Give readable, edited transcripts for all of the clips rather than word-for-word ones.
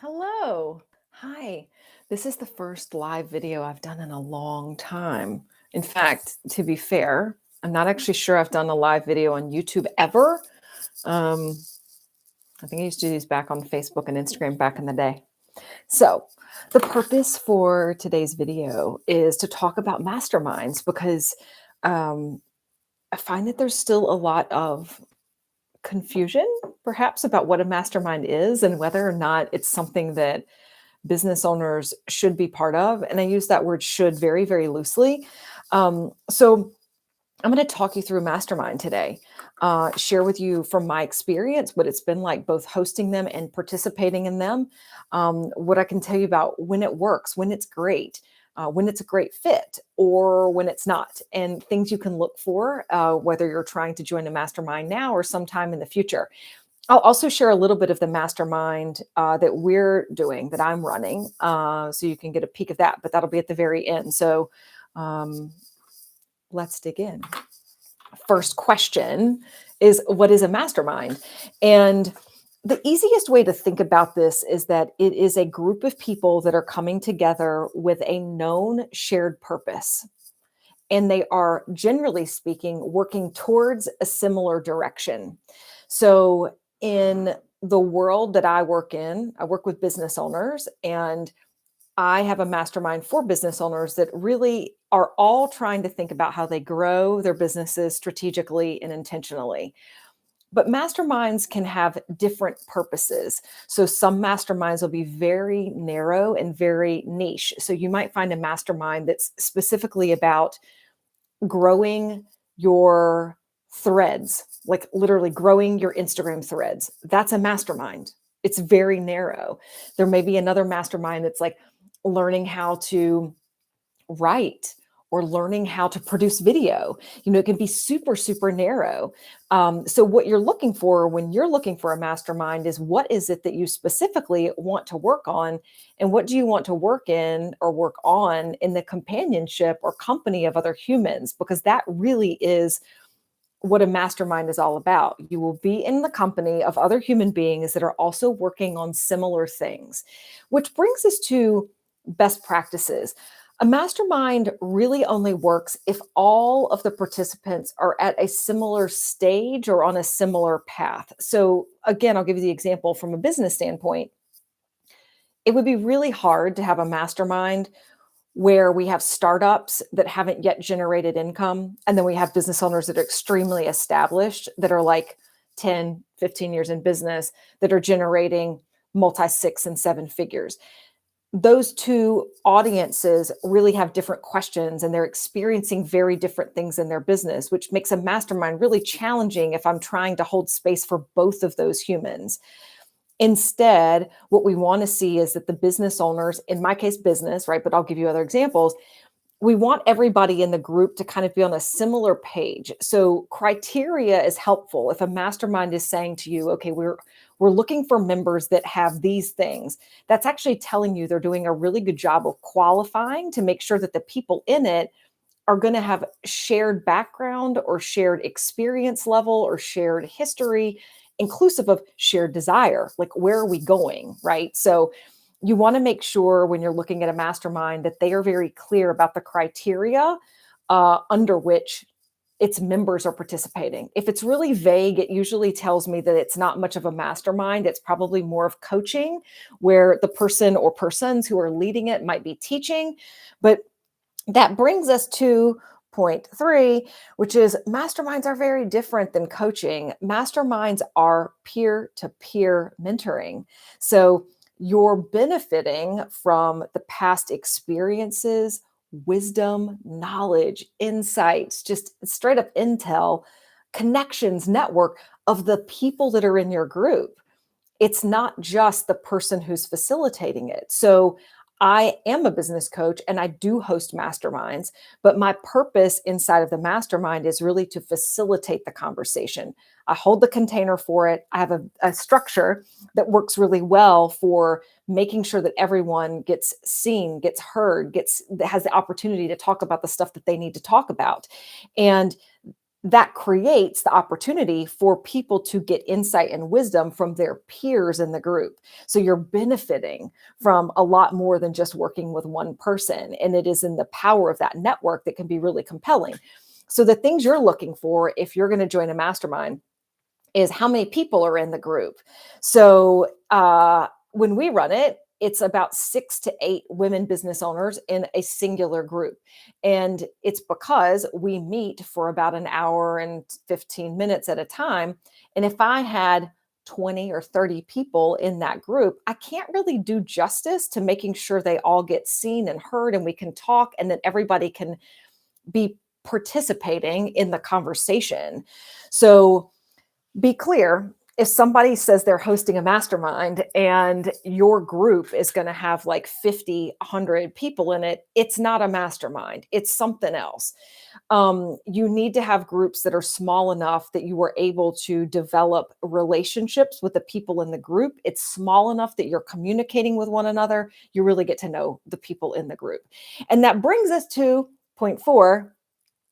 Hello. Hi. This is the first live video I've done in a long time. In fact, to be fair, I'm not actually sure I've done a live video on YouTube ever. Um, I think I used to do these back on Facebook and Instagram back in the day. So, the purpose for today's video is to talk about masterminds because um, I find that there's still a lot of confusion, perhaps, about what a mastermind is and whether or not it's something that business owners should be part of. And I use that word should very, very loosely. So I'm going to talk you through Mastermind today, share with you from my experience what it's been like both hosting them and participating in them, what I can tell you about when it works, when it's great. When it's a great fit or when it's not, and things you can look for, whether you're trying to join a mastermind now or sometime in the future. I'll also share a little bit of the mastermind that we're doing, that I'm running, so you can get a peek of that, but that'll be at the very end. So um, let's dig in. First question is, what is a mastermind? And the easiest way to think about this is that it is a group of people that are coming together with a known shared purpose. And they are, generally speaking, working towards a similar direction. So in the world that I work in, I work with business owners, and I have a mastermind for business owners that really are all trying to think about how they grow their businesses strategically and intentionally. But masterminds can have different purposes. So some masterminds will be very narrow and very niche. So you might find a mastermind that's specifically about growing your threads, like literally growing your Instagram threads. That's a mastermind. It's very narrow. There may be another mastermind that's like learning how to write or learning how to produce video. It can be super, super narrow. So what you're looking for when you're looking for a mastermind is, what is it that you specifically want to work on? And what do you want to work in or work on in the companionship or company of other humans? Because that really is what a mastermind is all about. You will be in the company of other human beings that are also working on similar things, which brings us to best practices. A mastermind really only works if all of the participants are at a similar stage or on a similar path. So, again, I'll give you the example from a business standpoint. It would be really hard to have a mastermind where we have startups that haven't yet generated income, and then we have business owners that are extremely established, that are like 10, 15 years in business, that are generating multi 6 and 7 figures. Those two audiences really have different questions, and they're experiencing very different things in their business, which makes a mastermind really challenging if I'm trying to hold space for both of those humans. Instead, what we want to see is that the business owners, in my case, business, right? But I'll give you other examples. We want everybody in the group to kind of be on a similar page. So criteria is helpful. If a mastermind is saying to you, okay, we're looking for members that have these things, that's actually telling you they're doing a really good job of qualifying to make sure that the people in it are going to have shared background or shared experience level or shared history, inclusive of shared desire. Like, where are we going, right? So you want to make sure when you're looking at a mastermind that they are very clear about the criteria under which its members are participating. If it's really vague, it usually tells me that it's not much of a mastermind. It's probably more of coaching, where the person or persons who are leading it might be teaching. But that brings us to point 3, which is masterminds are very different than coaching. Masterminds are peer-to-peer mentoring. So you're benefiting from the past experiences, wisdom, knowledge, insights, just straight up intel, connections, network of the people that are in your group. It's not just the person who's facilitating it. So I am a business coach and I do host masterminds, but my purpose inside of the mastermind is really to facilitate the conversation. I hold the container for it. I have a structure that works really well for making sure that everyone gets seen, gets heard, has the opportunity to talk about the stuff that they need to talk about. And that creates the opportunity for people to get insight and wisdom from their peers in the group. So you're benefiting from a lot more than just working with one person. And it is in the power of that network that can be really compelling. So the things you're looking for if you're going to join a mastermind is how many people are in the group. So when we run it, it's about 6 to 8 women business owners in a singular group. And it's because we meet for about an hour and 15 minutes at a time. And if I had 20 or 30 people in that group, I can't really do justice to making sure they all get seen and heard and we can talk and that everybody can be participating in the conversation. So be clear, if somebody says they're hosting a mastermind and your group is going to have like 50, 100 people in it, it's not a mastermind. It's something else. You need to have groups that are small enough that you are able to develop relationships with the people in the group. It's small enough that you're communicating with one another. You really get to know the people in the group. And that brings us to point 4,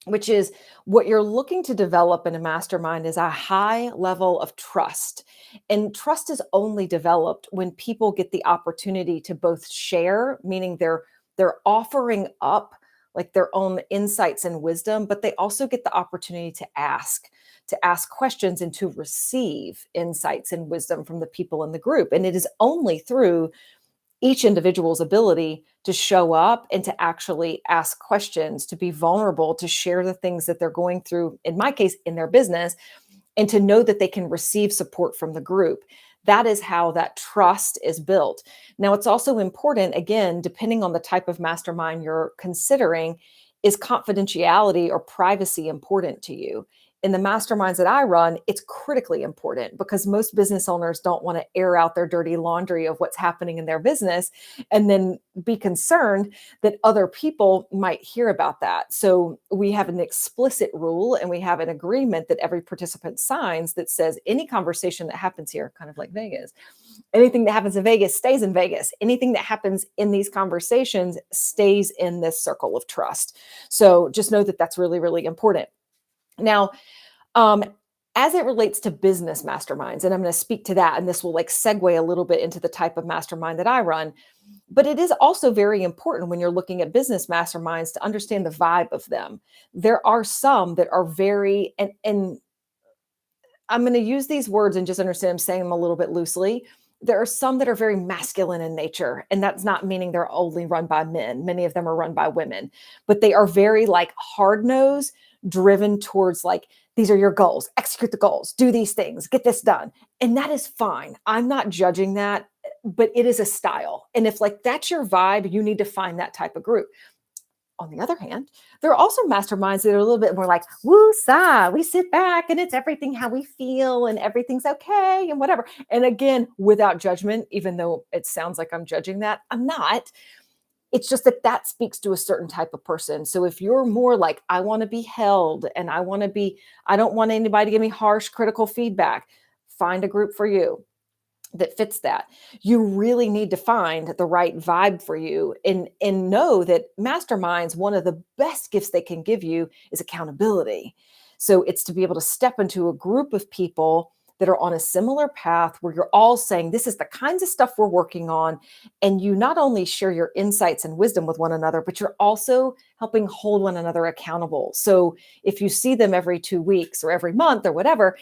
which is what you're looking to develop in a mastermind is a high level of trust. And trust is only developed when people get the opportunity to both share, meaning they're offering up like their own insights and wisdom, but they also get the opportunity to ask questions and to receive insights and wisdom from the people in the group. And it is only through each individual's ability to show up and to actually ask questions, to be vulnerable, to share the things that they're going through, in my case, in their business, and to know that they can receive support from the group. That is how that trust is built. Now, it's also important, again, depending on the type of mastermind you're considering, is confidentiality or privacy important to you? In the masterminds that I run, it's critically important because most business owners don't want to air out their dirty laundry of what's happening in their business and then be concerned that other people might hear about that. So we have an explicit rule and we have an agreement that every participant signs that says any conversation that happens here, kind of like Vegas, anything that happens in Vegas stays in Vegas. Anything that happens in these conversations stays in this circle of trust. So just know that that's really, really important. Now, um, as it relates to business masterminds, and I'm going to speak to that, and this will like segue a little bit into the type of mastermind that I run. But it is also very important when you're looking at business masterminds to understand the vibe of them. There are some that are very, and I'm going to use these words and just understand I'm saying them a little bit loosely. There are some that are very masculine in nature, and that's not meaning they're only run by men. Many of them are run by women, but they are very like hard nosed, driven towards like, these are your goals, execute the goals, do these things, get this done. And that is fine. I'm not judging that, but it is a style. And if like that's your vibe, you need to find that type of group. On the other hand, there are also masterminds that are a little bit more like, woo-sa, we sit back and it's everything how we feel and everything's okay and whatever. And again, without judgment, even though it sounds like I'm judging that, I'm not. It's just that that speaks to a certain type of person. So if you're more like, I want to be held and I don't want anybody to give me harsh, critical feedback, find a group for you that fits that. You really need to find the right vibe for you and know that masterminds, one of the best gifts they can give you is accountability. So it's to be able to step into a group of people that are on a similar path where you're all saying, this is the kinds of stuff we're working on. And you not only share your insights and wisdom with one another, but you're also helping hold one another accountable. So if you see them every 2 weeks or every month or whatever,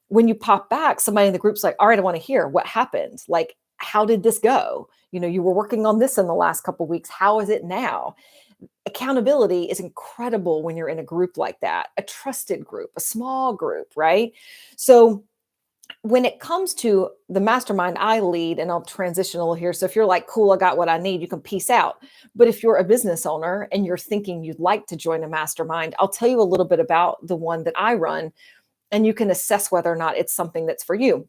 when you pop back, somebody in the group's like, all right, I want to hear what happened. Like, how did this go? You were working on this in the last couple of weeks. How is it now? Accountability is incredible when you're in a group like that, a trusted group, a small group, right? So when it comes to the mastermind I lead, and I'll transition a little here. So if you're like, cool, I got what I need, you can peace out. But if you're a business owner and you're thinking you'd like to join a mastermind, I'll tell you a little bit about the one that I run, and you can assess whether or not it's something that's for you.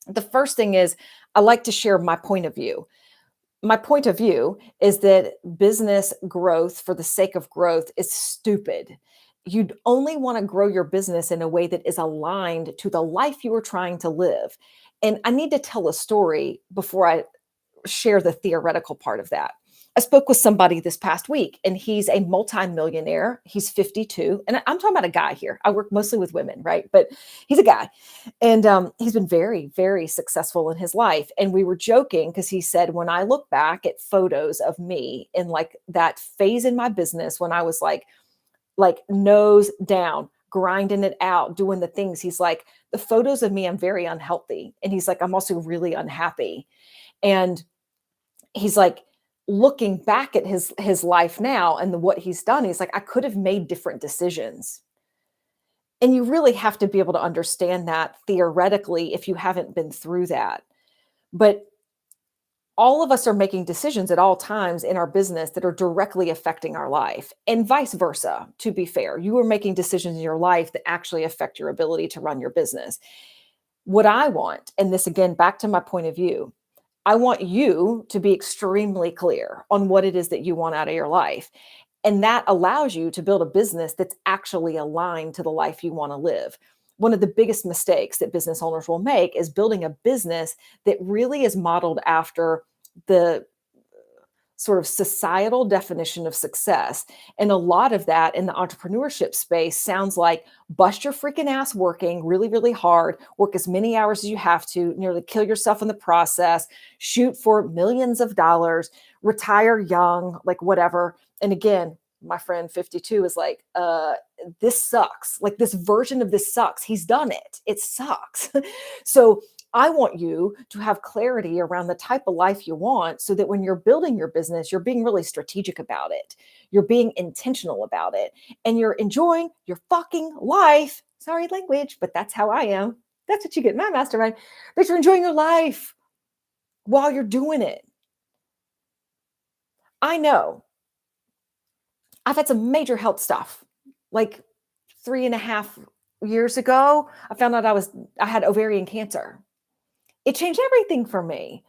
The first thing is I like to share my point of view. My point of view is that business growth for the sake of growth is stupid. You'd only want to grow your business in a way that is aligned to the life you are trying to live. And I need to tell a story before I share the theoretical part of that. I spoke with somebody this past week and he's a multimillionaire. He's 52. And I'm talking about a guy here. I work mostly with women, right? But he's a guy. And he's been very, very successful in his life. And we were joking because he said, when I look back at photos of me in like that phase in my business, when I was like nose down, grinding it out, doing the things, he's like, the photos of me, I'm very unhealthy. And he's like, I'm also really unhappy. And he's like, looking back at his life now and what he's done, he's like, I could have made different decisions. And you really have to be able to understand that theoretically if you haven't been through that. But all of us are making decisions at all times in our business that are directly affecting our life, and vice versa. To be fair, you are making decisions in your life that actually affect your ability to run your business. What I want, and this again, back to my point of view, I want you to be extremely clear on what it is that you want out of your life. And that allows you to build a business that's actually aligned to the life you want to live. One of the biggest mistakes that business owners will make is building a business that really is modeled after the sort of societal definition of success. And a lot of that in the entrepreneurship space sounds like bust your freaking ass working really, really hard, work as many hours as you have to, nearly kill yourself in the process, shoot for millions of dollars, retire young, like whatever. And again, my friend 52 is like, this sucks. Like this version of this sucks. He's done it. It sucks. So I want you to have clarity around the type of life you want so that when you're building your business, you're being really strategic about it. You're being intentional about it and you're enjoying your fucking life. Sorry, language, but that's how I am. That's what you get in my mastermind, that you're enjoying your life while you're doing it. I know I've had some major health stuff. Like 3.5 years ago, I found out I had ovarian cancer. It changed everything for me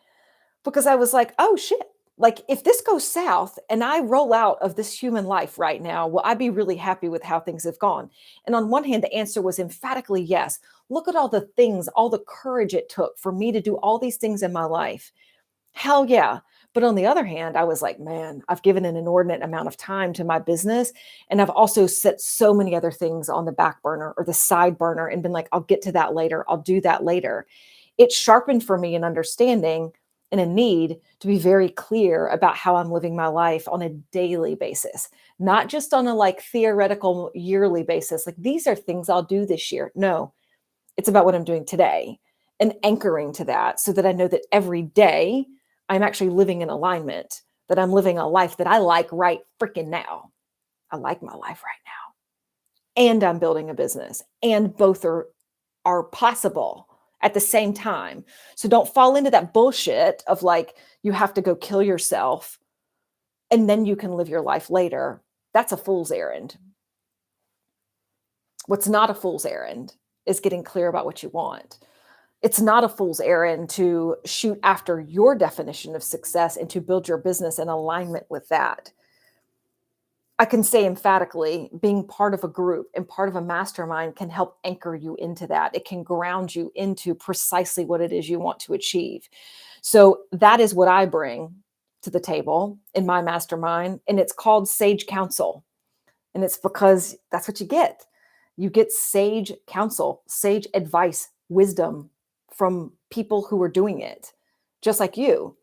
because I was like, oh shit. Like if this goes south and I roll out of this human life right now, will I be really happy with how things have gone? And on one hand, the answer was emphatically yes. Look at all the things, all the courage it took for me to do all these things in my life. Hell yeah. But on the other hand, I was like, man, I've given an inordinate amount of time to my business. And I've also set so many other things on the back burner or the side burner and been like, I'll get to that later. I'll do that later. It sharpened for me an understanding and a need to be very clear about how I'm living my life on a daily basis, not just on a like theoretical yearly basis. Like these are things I'll do this year. No, it's about what I'm doing today and anchoring to that so that I know that every day I'm actually living in alignment, that I'm living a life that I like right freaking now. I like my life right now. And I'm building a business. And both are possible at the same time. So don't fall into that bullshit of like, you have to go kill yourself and then you can live your life later. That's a fool's errand. What's not a fool's errand is getting clear about what you want. It's not a fool's errand to shoot after your definition of success and to build your business in alignment with that. I can say emphatically, being part of a group and part of a mastermind can help anchor you into that. It can ground you into precisely what it is you want to achieve. So that is what I bring to the table in my mastermind. And it's called Sage Counsel. And it's because that's what you get. You get sage counsel, sage advice, wisdom from people who are doing it, just like you.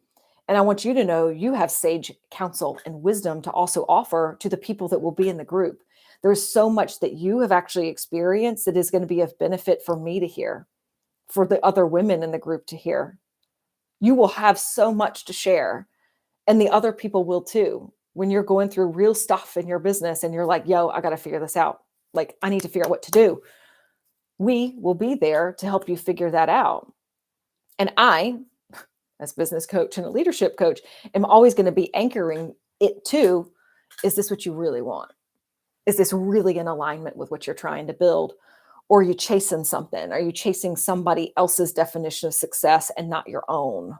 And I want you to know you have sage counsel and wisdom to also offer to the people that will be in the group. There's so much that you have actually experienced that is going to be of benefit for me to hear, for the other women in the group to hear. You will have so much to share, and the other people will too. When you're going through real stuff in your business and you're like, yo, I got to figure this out. Like, I need to figure out what to do. We will be there to help you figure that out. And I, as business coach and a leadership coach, am always going to be anchoring it to, is this what you really want? Is this really in alignment with what you're trying to build? Or are you chasing something? Are you chasing somebody else's definition of success and not your own?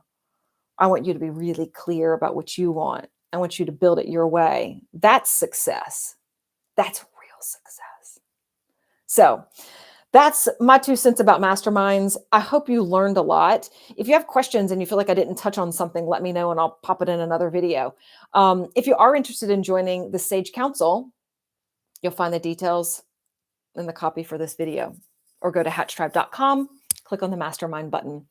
I want you to be really clear about what you want. I want you to build it your way. That's success. That's real success. So That's my 2 cents about masterminds. I hope you learned a lot. If you have questions and you feel like I didn't touch on something, let me know and I'll pop it in another video. If you are interested in joining the Sage Council, you'll find the details in the copy for this video, or go to hatchtribe.com, click on the mastermind button.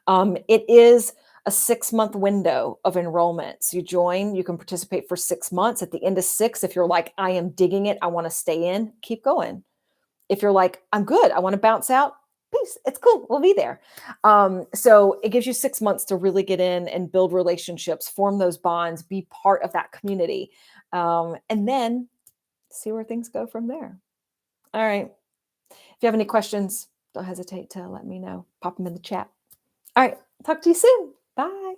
It is a 6-month window of enrollment. So you join, you can participate for 6 months. At the end of 6, if you're like, I am digging it, I want to stay in, keep going. If you're like, I'm good, I want to bounce out, peace, it's cool, we'll be there. So it gives you 6 months to really get in and build relationships, form those bonds, be part of that community, and then see where things go from there. All right. If you have any questions, don't hesitate to let me know. Pop them in the chat. All right. Talk to you soon. Bye.